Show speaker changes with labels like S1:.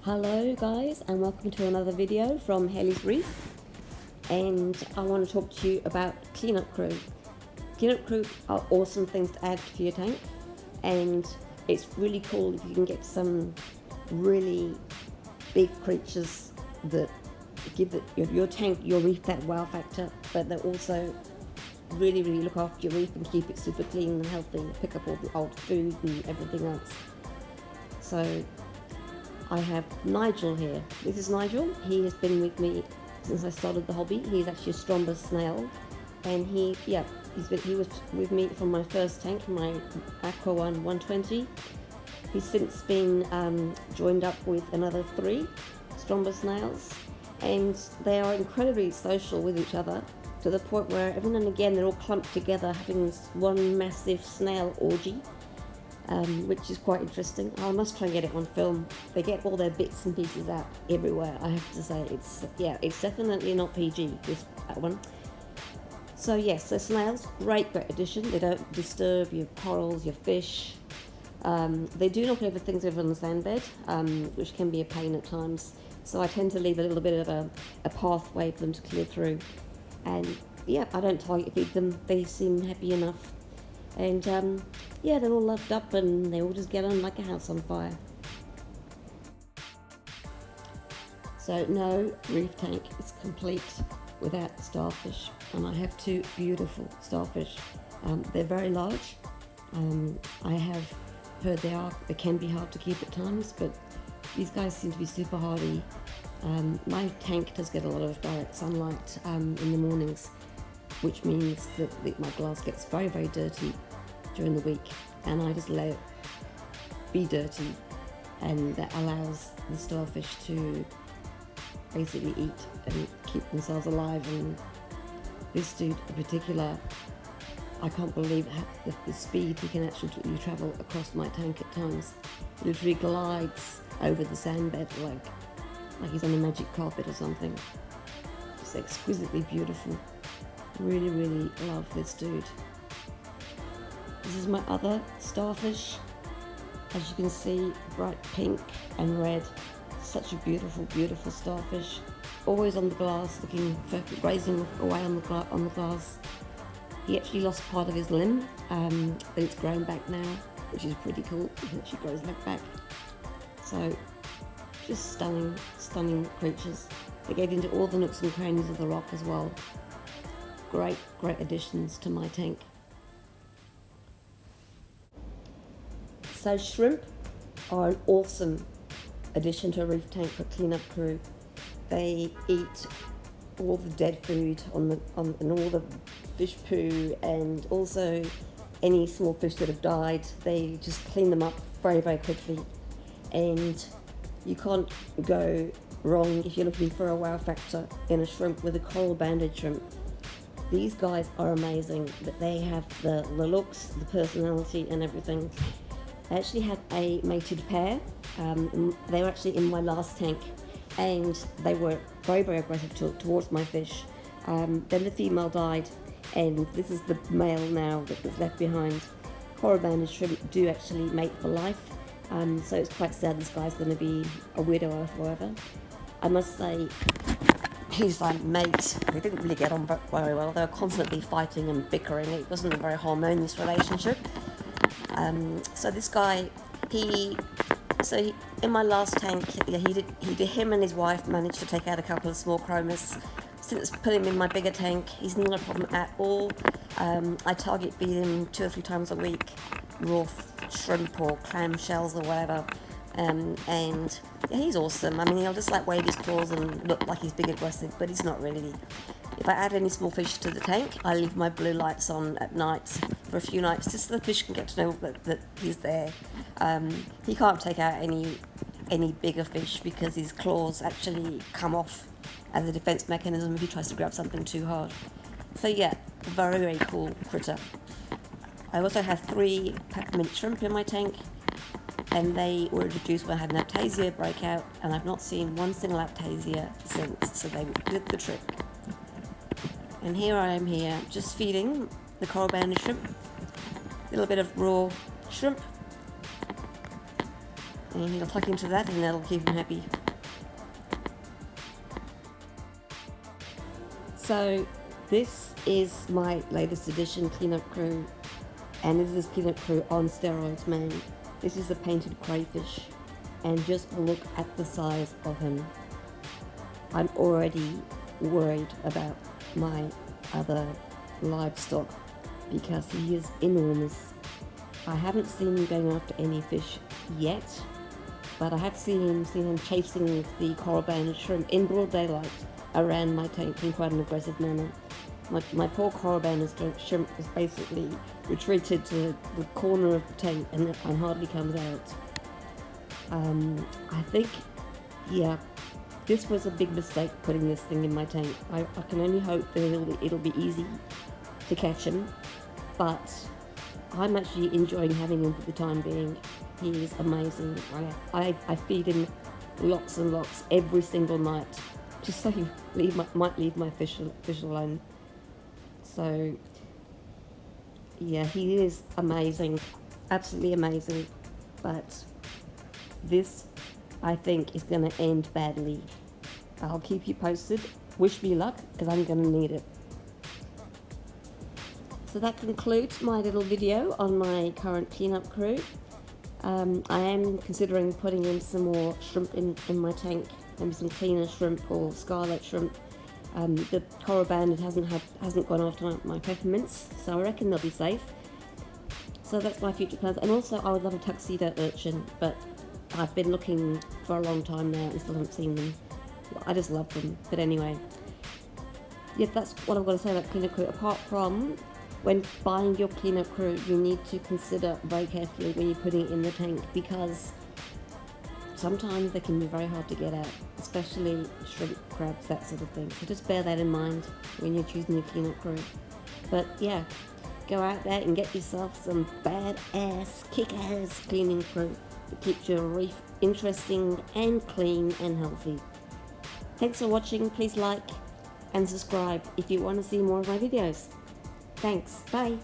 S1: Hello guys, and welcome to another video from Haley's Reef, and I want to talk to you about cleanup crew. Cleanup crew are awesome things to add to your tank, and it's really cool if you can get some really big creatures that give your tank, your reef, that wow factor, but they also really look after your reef and keep it super clean and healthy, pick up all the old food and everything else. So I have Nigel here. This is Nigel. He has been with me since I started the hobby. He's actually a Stromber snail, and he was with me from my first tank, my Aqua One 120. He's since been joined up with another 3 Stromber snails, and they are incredibly social with each other, to the point where every now and again they're all clumped together having this one massive snail orgy. Which is quite interesting. I must try and get it on film. They get all their bits and pieces out everywhere, I have to say. It's definitely not PG, this one. So yes, so snails, great addition. They don't disturb your corals, your fish. They do knock over things over on the sand bed, which can be a pain at times. So I tend to leave a little bit of a pathway for them to clear through. And yeah, I don't target feed them. They seem happy enough. And they're all loved up and they all just get on like a house on fire. So no reef tank is complete without starfish, and I have 2 beautiful starfish. They're very large. I have heard they can be hard to keep at times, but these guys seem to be super hardy. My tank does get a lot of direct sunlight in the mornings, which means that my glass gets very dirty during the week, and I just let it be dirty, and that allows the starfish to basically eat and keep themselves alive. And this dude in particular, I can't believe the speed he can actually travel across my tank at times. He literally glides over the sand bed like he's on a magic carpet or something. It's exquisitely beautiful. Really love this dude. This is my other starfish. As you can see, bright pink and red. Such a beautiful starfish. Always on the glass, grazing away on the glass. He actually lost part of his limb, but it's grown back now, which is pretty cool. He actually grows back. So, just stunning creatures. They get into all the nooks and crannies of the rock as well. Great additions to my tank. So shrimp are an awesome addition to a reef tank for cleanup crew. They eat all the dead food and all the fish poo, and also any small fish that have died. They just clean them up very quickly, and you can't go wrong if you're looking for a wow factor in a shrimp with a coral banded shrimp. These guys are amazing, but they have the looks, the personality and everything. I actually had a mated pair. They were actually in my last tank, and they were very aggressive towards my fish. Then the female died, and this is the male now that was left behind. Coral banded shrimp do actually mate for life, so it's quite sad this guy's going to be a widower forever. I must say, his mate, they didn't really get on very well. They were constantly fighting and bickering. It wasn't a very harmonious relationship. So this guy, in my last tank, him and his wife managed to take out a couple of small chromas. Since putting him in my bigger tank, he's not a problem at all. I target feed him 2 or 3 times a week, raw shrimp or clam shells or whatever. And he's awesome. I mean, he'll just wave his claws and look like he's big aggressive, but he's not really. If I add any small fish to the tank, I leave my blue lights on at night for a few nights, just so the fish can get to know that he's there. He can't take out any bigger fish because his claws actually come off as a defense mechanism if he tries to grab something too hard. So yeah, very cool critter. I also have 3 peppermint shrimp in my tank, and they were introduced when I had an aptasia breakout, and I've not seen one single aptasia since, so they did the trick. And here I am just feeding the coral banded shrimp, a little bit of raw shrimp, and he'll tuck into that and that'll keep him happy. So this is my latest edition cleanup crew, and this is cleanup crew on steroids, man. This is a painted crayfish, and just look at the size of him. I'm already worried about my other livestock because he is enormous. I haven't seen him going after any fish yet, but I have seen him chasing the coral banded shrimp in broad daylight around my tank in quite an aggressive manner. My poor coral banded shrimp was basically retreated to the corner of the tank and hardly comes out. I think, yeah, this was a big mistake putting this thing in my tank. I can only hope that it'll be easy to catch him, but I'm actually enjoying having him for the time being. He is amazing. I feed him lots and lots every single night, just so he might leave my fish alone. So yeah, he is amazing, absolutely amazing, but this, I think, is going to end badly. I'll keep you posted. Wish me luck, because I'm going to need it. So that concludes my little video on my current cleanup crew. I am considering putting in some more shrimp in my tank, maybe some cleaner shrimp or scarlet shrimp. The coral banded hasn't gone after my peppermints, so I reckon they'll be safe. So that's my future plans. And also I would love a tuxedo urchin, but I've been looking for a long time now and still haven't seen them. I just love them. But anyway, yeah, that's what I've got to say about cleanup crew. Apart from, when buying your cleanup crew, you need to consider very carefully when you're putting it in the tank, because sometimes they can be very hard to get at, especially shrimp, crabs, that sort of thing. So just bear that in mind when you're choosing your cleanup crew. But yeah, go out there and get yourself some badass, kick-ass cleaning crew that keeps your reef interesting and clean and healthy. Thanks for watching. Please like and subscribe if you want to see more of my videos. Thanks. Bye.